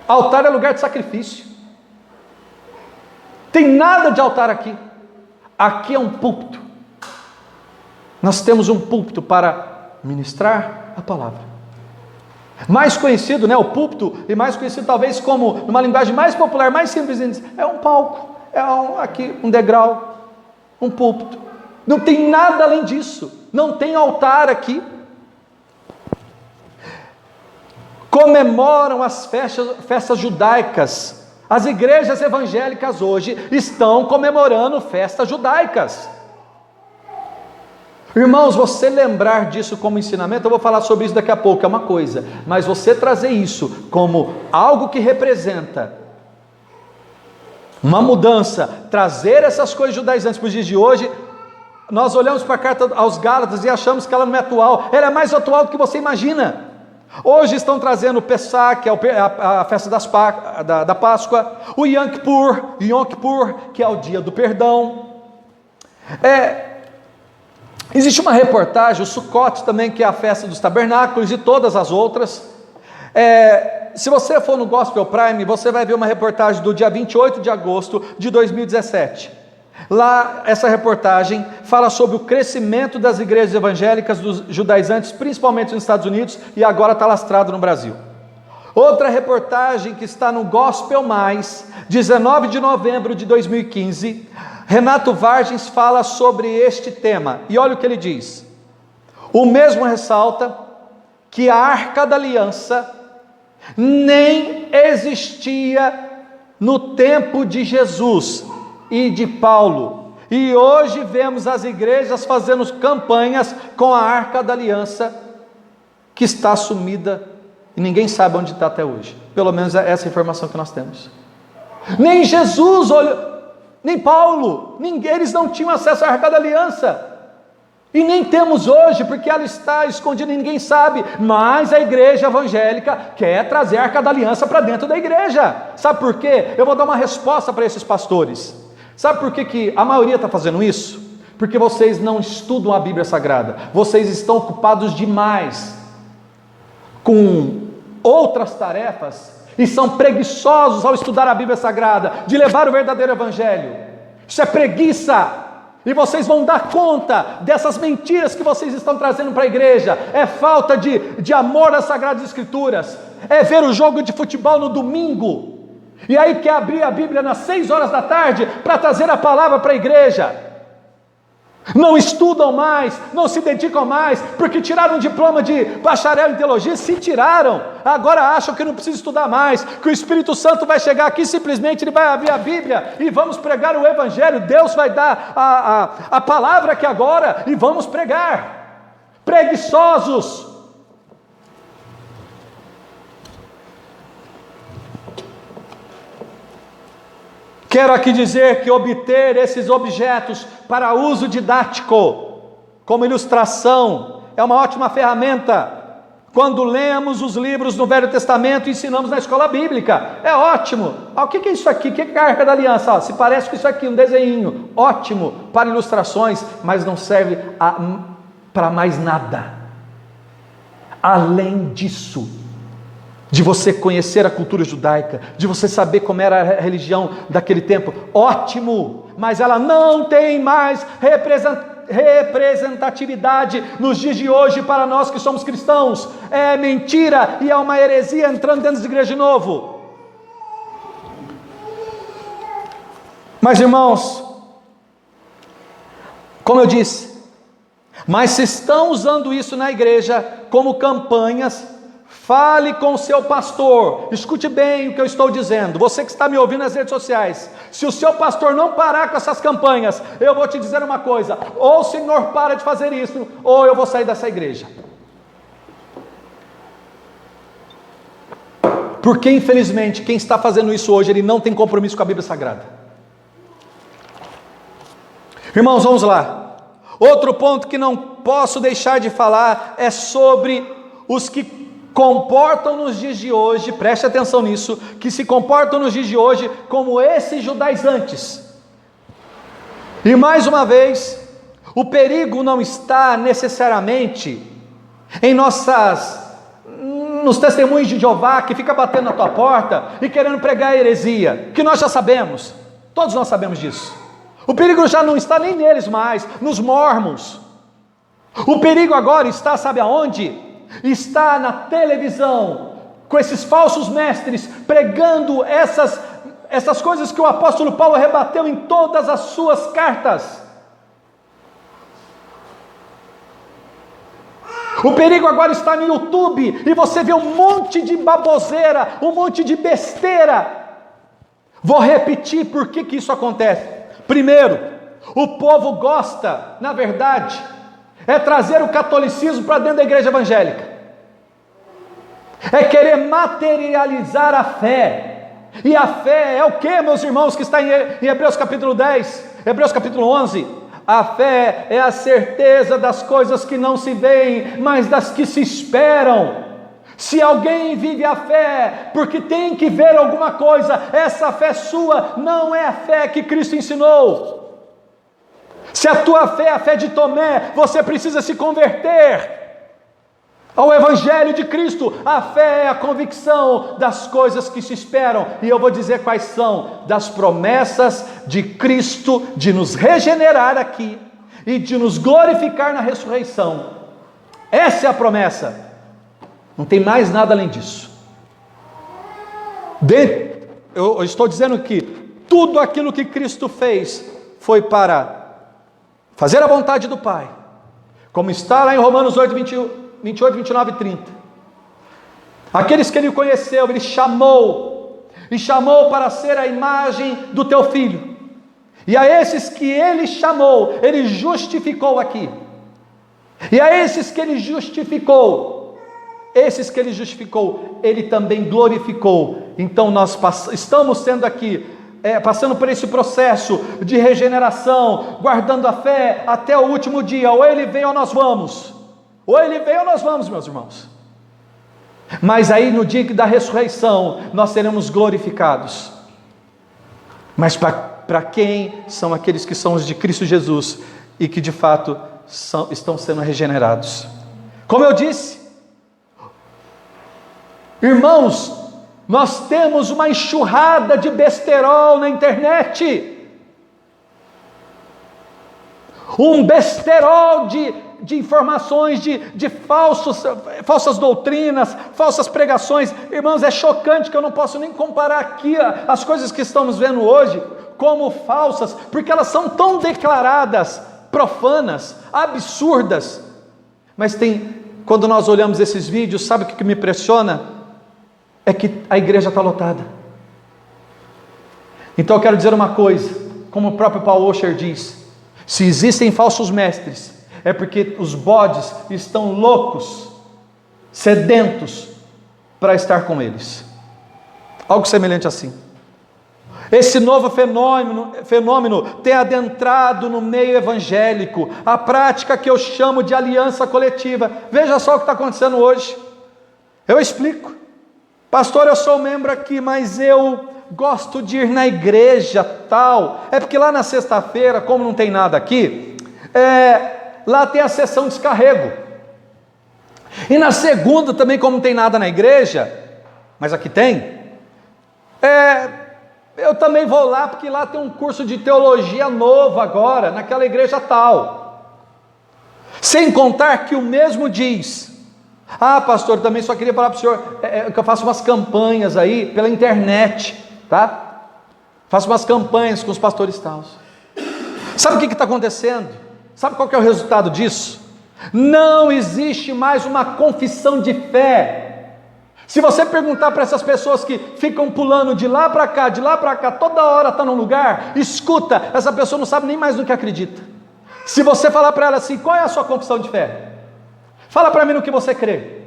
Speaker 1: Altar é lugar de sacrifício. Tem nada de altar aqui. Aqui é um púlpito. Nós temos um púlpito para ministrar a palavra. Mais conhecido, o púlpito, e mais conhecido talvez como, numa linguagem mais popular, mais simples, é um palco, aqui um degrau, um púlpito. Não tem nada além disso. Não tem altar aqui. Comemoram as festas judaicas. As igrejas evangélicas hoje estão comemorando festas judaicas. Irmãos, você lembrar disso como ensinamento, eu vou falar sobre isso daqui a pouco, é uma coisa, mas você trazer isso como algo que representa uma mudança, trazer essas coisas judaizantes para os dias de hoje. Nós olhamos para a carta aos Gálatas e achamos que ela não é atual. Ela é mais atual do que você imagina. Hoje estão trazendo o Pessah, que é a festa da Páscoa, o Yom Kippur, que é o dia do perdão. Existe uma reportagem, o Sukkot também, que é a festa dos tabernáculos, e todas as outras. Se você for no Gospel Prime, você vai ver uma reportagem do dia 28 de agosto de 2017. Lá, essa reportagem fala sobre o crescimento das igrejas evangélicas dos judaizantes, principalmente nos Estados Unidos, e agora está lastrado no Brasil. Outra reportagem que está no Gospel Mais, 19 de novembro de 2015, Renato Vargens fala sobre este tema, e olha o que ele diz. O mesmo ressalta que a Arca da Aliança nem existia no tempo de Jesus e de Paulo, e hoje vemos as igrejas fazendo campanhas com a Arca da Aliança, que está sumida, e ninguém sabe onde está até hoje. Pelo menos é essa informação que nós temos. Nem Jesus, nem Paulo, eles não tinham acesso à Arca da Aliança, e nem temos hoje, porque ela está escondida e ninguém sabe, mas a igreja evangélica quer trazer a Arca da Aliança para dentro da igreja. Sabe por quê? Eu vou dar uma resposta para esses pastores. Sabe por que a maioria está fazendo isso? Porque vocês não estudam a Bíblia Sagrada, vocês estão ocupados demais com outras tarefas, e são preguiçosos ao estudar a Bíblia Sagrada, de levar o verdadeiro Evangelho. Isso é preguiça. E vocês vão dar conta dessas mentiras que vocês estão trazendo para a igreja. É falta de amor às Sagradas Escrituras, é ver o jogo de futebol no domingo, e aí quer abrir a Bíblia nas 6 horas da tarde para trazer a palavra para a igreja. Não estudam mais, não se dedicam mais, porque tiraram um diploma de bacharel em teologia. Se tiraram, agora acham que não precisa estudar mais, que o Espírito Santo vai chegar aqui, simplesmente ele vai abrir a Bíblia e vamos pregar o Evangelho. Deus vai dar a palavra aqui agora e vamos pregar. Preguiçosos. Quero aqui dizer que obter esses objetos para uso didático, como ilustração, é uma ótima ferramenta. Quando lemos os livros no Velho Testamento e ensinamos na escola bíblica, é ótimo. O que é isso aqui? O que é a Arca da Aliança? Se parece com isso aqui, um desenhinho. Ótimo para ilustrações, mas não serve para mais nada. Além disso, de você conhecer a cultura judaica, de você saber como era a religião daquele tempo, ótimo, mas ela não tem mais representatividade nos dias de hoje para nós que somos cristãos. É mentira e é uma heresia entrando dentro da igreja de novo. Mas irmãos, como eu disse, mas se estão usando isso na igreja como campanhas, fale com o seu pastor. Escute bem o que eu estou dizendo, você que está me ouvindo nas redes sociais. Se o seu pastor não parar com essas campanhas, eu vou te dizer uma coisa: ou o Senhor para de fazer isso, ou eu vou sair dessa igreja. Porque infelizmente quem está fazendo isso hoje, ele não tem compromisso com a Bíblia Sagrada. Irmãos, vamos lá. Outro ponto que não posso deixar de falar é sobre os que comportam nos dias de hoje, preste atenção nisso, que se comportam nos dias de hoje como esses judaizantes. E mais uma vez, o perigo não está necessariamente em nos testemunhos de Jeová que fica batendo na tua porta e querendo pregar a heresia, que nós já sabemos, todos nós sabemos disso. O perigo já não está nem neles mais, nos mormons. O perigo agora está, sabe aonde? Está na televisão, com esses falsos mestres, pregando essas coisas que o apóstolo Paulo rebateu em todas as suas cartas. O perigo agora está no YouTube, e você vê um monte de baboseira, um monte de besteira. Vou repetir por que isso acontece. Primeiro, o povo gosta, na verdade, é trazer o catolicismo para dentro da igreja evangélica, é querer materializar a fé, E a fé é o que, meus irmãos, que está em Hebreus capítulo 10, Hebreus capítulo 11? A fé é a certeza das coisas que não se veem, mas das que se esperam. Se alguém vive a fé porque tem que ver alguma coisa, essa fé sua não é a fé que Cristo ensinou. Se a tua fé é a fé de Tomé, você precisa se converter ao Evangelho de Cristo. A fé é a convicção das coisas que se esperam, e eu vou dizer quais são: das promessas de Cristo de nos regenerar aqui e de nos glorificar na ressurreição. Essa é a promessa, não tem mais nada além disso. Eu estou dizendo que tudo aquilo que Cristo fez foi para fazer a vontade do Pai, como está lá em Romanos 8, 28, 29 e 30. Aqueles que Ele conheceu, Ele chamou, e chamou para ser a imagem do teu Filho. E a esses que Ele chamou, Ele justificou aqui. E a esses que Ele justificou, Ele também glorificou. Então nós estamos sendo aqui, passando por esse processo de regeneração, guardando a fé até o último dia. Ou Ele vem ou nós vamos. Ou Ele vem ou nós vamos, meus irmãos. Mas aí no dia da ressurreição, nós seremos glorificados. Mas para quem são aqueles que são os de Cristo Jesus e que de fato estão sendo regenerados? Como eu disse, irmãos, nós temos uma enxurrada de besterol na internet. Um besterol de informações, de falsas doutrinas, falsas pregações. Irmãos, é chocante que eu não posso nem comparar aqui as coisas que estamos vendo hoje como falsas, porque elas são tão declaradas profanas, absurdas. Mas quando nós olhamos esses vídeos, sabe o que me impressiona? É que a igreja está lotada. Então eu quero dizer uma coisa, como o próprio Paul Washer diz: se existem falsos mestres, é porque os bodes estão loucos, sedentos para estar com eles. Algo semelhante assim. Esse novo fenômeno tem adentrado no meio evangélico, a prática que eu chamo de aliança coletiva. Veja só o que está acontecendo hoje. Eu explico. Pastor, eu sou membro aqui, mas eu gosto de ir na igreja tal. É porque lá na sexta-feira, como não tem nada aqui, lá tem a sessão de descarrego. E na segunda também, como não tem nada na igreja, mas aqui tem, eu também vou lá, porque lá tem um curso de teologia novo agora, naquela igreja tal. Sem contar que o mesmo diz: ah, pastor, também só queria falar para o senhor que eu faço umas campanhas aí pela internet, tá? Faço umas campanhas com os pastores tal. Sabe o que está acontecendo? Sabe qual que é o resultado disso? Não existe mais uma confissão de fé. Se você perguntar para essas pessoas que ficam pulando de lá para cá, toda hora está num lugar, escuta, essa pessoa não sabe nem mais no que acredita. Se você falar para ela assim: qual é a sua confissão de fé? Fala para mim no que você crê.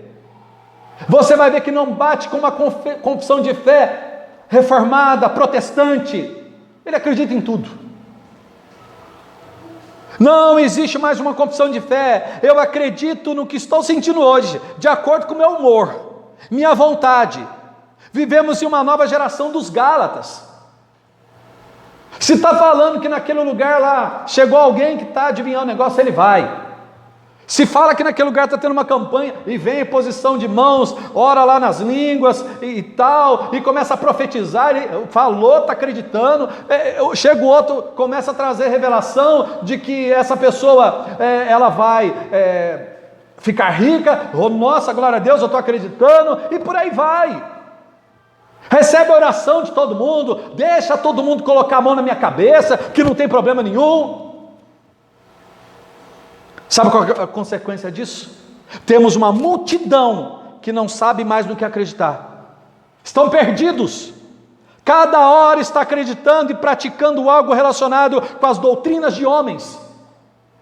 Speaker 1: Você vai ver que não bate com uma confissão de fé reformada, protestante. Ele acredita em tudo. Não existe mais uma confissão de fé. Eu acredito no que estou sentindo hoje, de acordo com o meu humor, minha vontade. Vivemos em uma nova geração dos Gálatas. Se está falando que naquele lugar lá chegou alguém que está adivinhando o negócio, ele vai. Se fala que naquele lugar está tendo uma campanha, e vem em posição de mãos, ora lá nas línguas e tal, e começa a profetizar, e falou, está acreditando, chega o outro, começa a trazer revelação de que essa pessoa, ela vai ficar rica, oh, nossa, glória a Deus, eu estou acreditando, e por aí vai. Recebe a oração de todo mundo, deixa todo mundo colocar a mão na minha cabeça, que não tem problema nenhum. Sabe qual é a consequência disso? Temos uma multidão que não sabe mais no que acreditar. Estão perdidos. Cada hora está acreditando e praticando algo relacionado com as doutrinas de homens.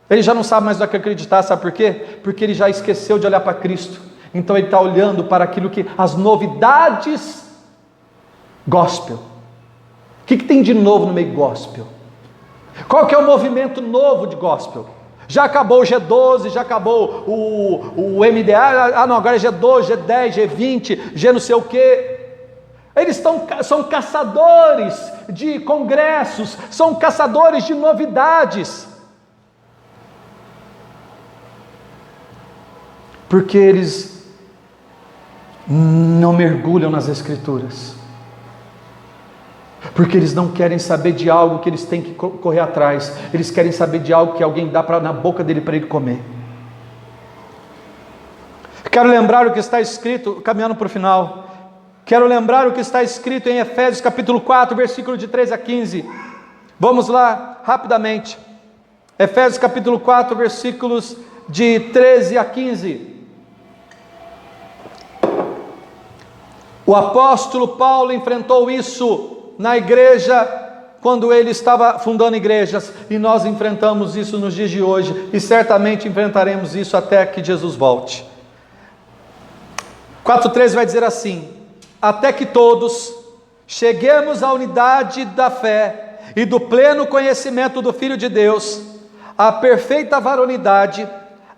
Speaker 1: Ele já não sabe mais no que acreditar, sabe por quê? Porque ele já esqueceu de olhar para Cristo. Então ele está olhando para aquilo que, as novidades Gospel. O que tem de novo no meio gospel? Qual que é o movimento novo de gospel? Já acabou o G12, já acabou o MDA, não, agora é G12, G10, G20, G não sei o quê. Eles são caçadores de congressos, são caçadores de novidades. Porque eles não mergulham nas Escrituras. Porque eles não querem saber de algo que eles têm que correr atrás. Eles querem saber de algo que alguém dá na boca dele para ele comer. Quero lembrar o que está escrito, caminhando para o final. Quero lembrar o que está escrito em Efésios capítulo 4, versículo de 13 a 15. Vamos lá, rapidamente. Efésios capítulo 4, versículos de 13 a 15. O apóstolo Paulo enfrentou isso na igreja, quando ele estava fundando igrejas, e nós enfrentamos isso nos dias de hoje, e certamente enfrentaremos isso até que Jesus volte. 4,13 vai dizer assim: até que todos cheguemos à unidade da fé e do pleno conhecimento do Filho de Deus, à perfeita varonidade,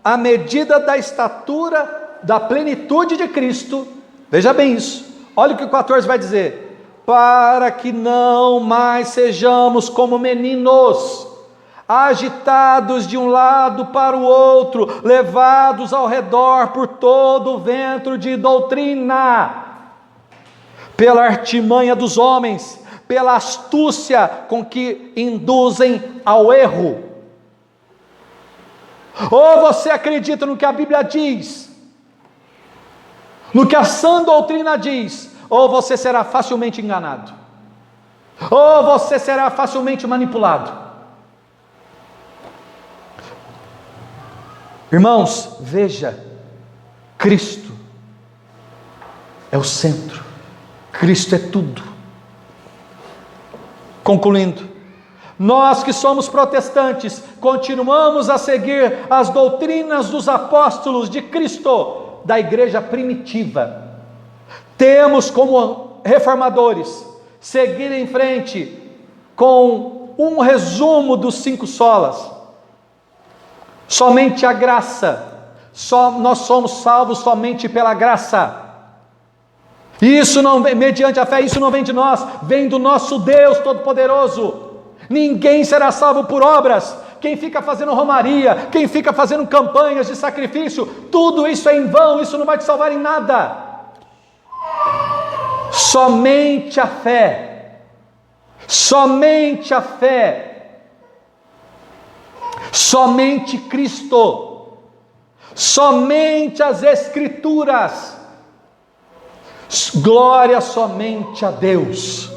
Speaker 1: à medida da estatura da plenitude de Cristo. Veja bem isso, olha o que o 14 vai dizer: para que não mais sejamos como meninos, agitados de um lado para o outro, levados ao redor por todo o vento de doutrina, pela artimanha dos homens, pela astúcia com que induzem ao erro. Ou você acredita no que a Bíblia diz, no que a sã doutrina diz, ou você será facilmente enganado, ou você será facilmente manipulado. Irmãos, veja, Cristo é o centro, Cristo é tudo. Concluindo, nós que somos protestantes, continuamos a seguir as doutrinas dos apóstolos de Cristo, da igreja primitiva. Temos como reformadores seguir em frente com um resumo dos 5 solas. Somente a graça, nós somos salvos somente pela graça. Isso não vem mediante a fé, isso não vem de nós, vem do nosso Deus Todo-Poderoso. Ninguém será salvo por obras. Quem fica fazendo romaria, quem fica fazendo campanhas de sacrifício, tudo isso é em vão, isso não vai te salvar em nada. Somente a fé, somente a fé, somente Cristo, somente as Escrituras, glória somente a Deus.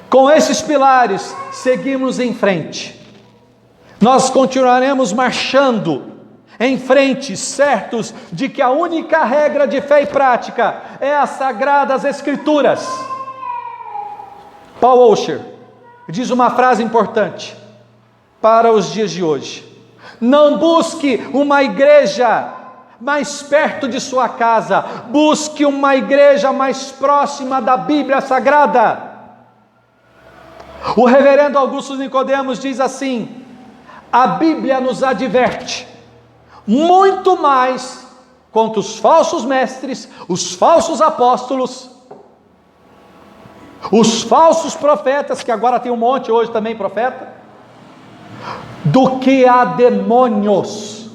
Speaker 1: Com esses pilares, seguimos em frente. Nós continuaremos marchando em frente, certos de que a única regra de fé e prática é as Sagradas Escrituras. Paul Washer diz uma frase importante para os dias de hoje: não busque uma igreja mais perto de sua casa, busque uma igreja mais próxima da Bíblia Sagrada. O reverendo Augusto Nicodemos diz assim: a Bíblia nos adverte muito mais contra os falsos mestres, os falsos apóstolos, os falsos profetas, que agora tem um monte hoje também profeta, do que a demônios.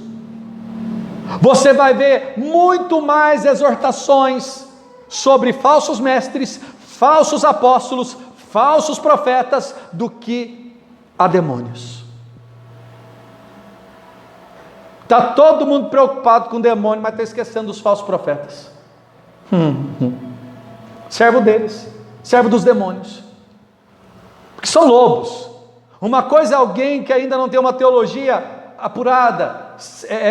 Speaker 1: Você vai ver muito mais exortações sobre falsos mestres, falsos apóstolos, falsos profetas, do que a demônios. Está todo mundo preocupado com o demônio, mas está esquecendo dos falsos profetas. Servo deles, servo dos demônios, porque são lobos. Uma coisa é alguém que ainda não tem uma teologia apurada,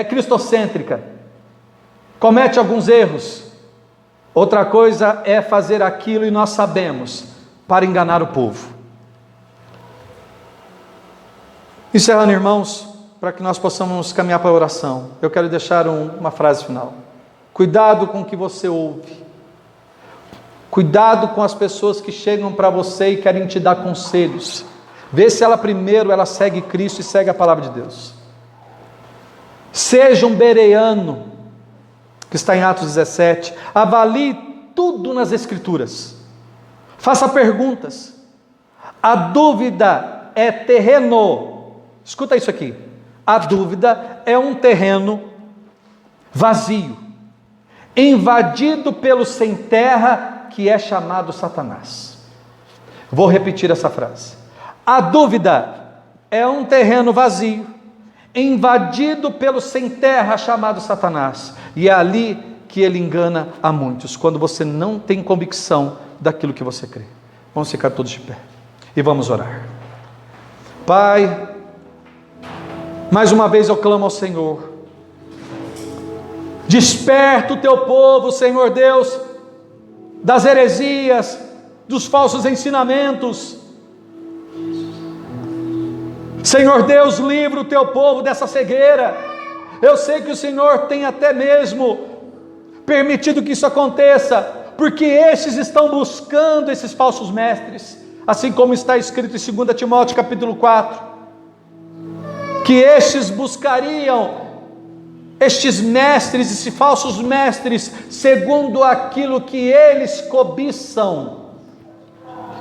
Speaker 1: cristocêntrica, comete alguns erros. Outra coisa é fazer aquilo, e nós sabemos, para enganar o povo. Encerrando, irmãos, para que nós possamos caminhar para a oração, eu quero deixar uma frase final. Cuidado com o que você ouve. Cuidado com as pessoas que chegam para você e querem te dar conselhos. Vê se ela primeiro segue Cristo e segue a palavra de Deus. Seja um bereano, que está em Atos 17. Avalie tudo nas Escrituras. Faça perguntas. A dúvida é terreno. Escuta isso aqui. A dúvida é um terreno vazio, invadido pelo sem terra, que é chamado Satanás. Vou repetir essa frase. A dúvida é um terreno vazio, invadido pelo sem terra, chamado Satanás. E é ali que ele engana a muitos, quando você não tem convicção daquilo que você crê. Vamos ficar todos de pé e vamos orar. Pai, mais uma vez eu clamo ao Senhor. Desperta o teu povo, Senhor Deus, das heresias, dos falsos ensinamentos. Senhor Deus, livra o teu povo dessa cegueira. Eu sei que o Senhor tem até mesmo permitido que isso aconteça, porque estes estão buscando esses falsos mestres, assim como está escrito em 2 Timóteo capítulo 4, que estes buscariam estes mestres, esses falsos mestres, segundo aquilo que eles cobiçam.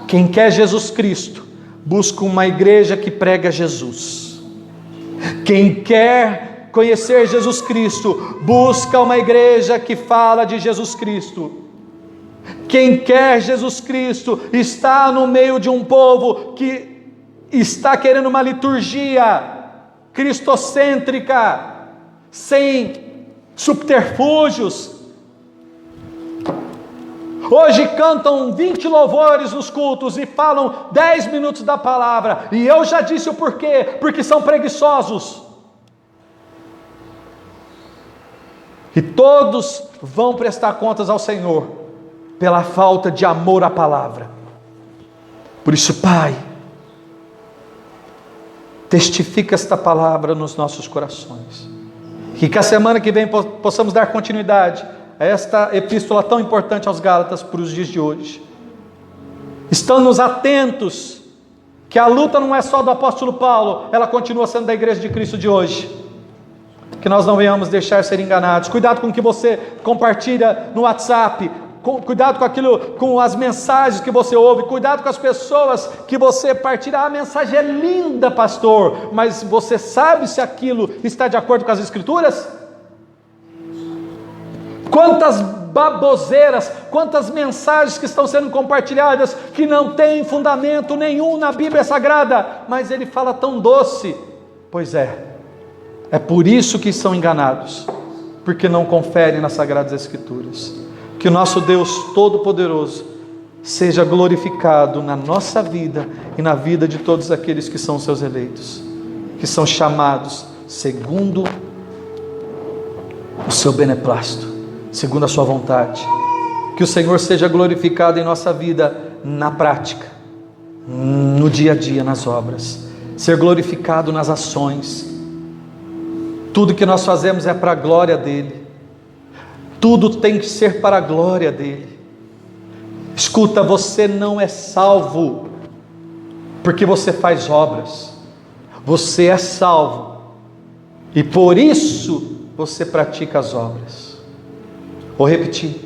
Speaker 1: Quem quer Jesus Cristo, busca uma igreja que prega Jesus. Quem quer conhecer Jesus Cristo, busca uma igreja que fala de Jesus Cristo. Quem quer Jesus Cristo, está no meio de um povo que está querendo uma liturgia cristocêntrica, sem subterfúgios. Hoje cantam 20 louvores nos cultos e falam 10 minutos da palavra, e eu já disse o porquê, porque são preguiçosos, e todos vão prestar contas ao Senhor, pela falta de amor à palavra. Por isso, Pai, testifica esta palavra nos nossos corações, que a semana que vem possamos dar continuidade a esta epístola tão importante aos Gálatas para os dias de hoje. Estamos atentos que a luta não é só do apóstolo Paulo, ela continua sendo da igreja de Cristo de hoje. Que nós não venhamos deixar ser enganados. Cuidado com o que você compartilha no WhatsApp, cuidado com as mensagens que você ouve, cuidado com as pessoas que você partilha. A mensagem é linda, pastor, mas você sabe se aquilo está de acordo com as Escrituras? Quantas baboseiras, quantas mensagens que estão sendo compartilhadas, que não tem fundamento nenhum na Bíblia Sagrada, mas ele fala tão doce. Pois é por isso que são enganados, porque não conferem nas Sagradas Escrituras. Que o nosso Deus Todo-Poderoso seja glorificado na nossa vida e na vida de todos aqueles que são seus eleitos, que são chamados segundo o seu beneplácito, segundo a sua vontade. Que o Senhor seja glorificado em nossa vida, na prática, no dia a dia, nas obras, ser glorificado nas ações. Tudo que nós fazemos é para a glória dEle. Tudo tem que ser para a glória dEle. Escuta, você não é salvo porque você faz obras. Você é salvo e por isso você pratica as obras. Vou repetir.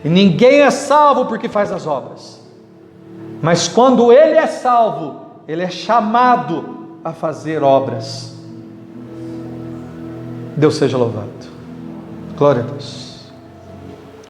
Speaker 1: E ninguém é salvo porque faz as obras. Mas quando ele é salvo, ele é chamado a fazer obras. Deus seja louvado. Glória a Deus.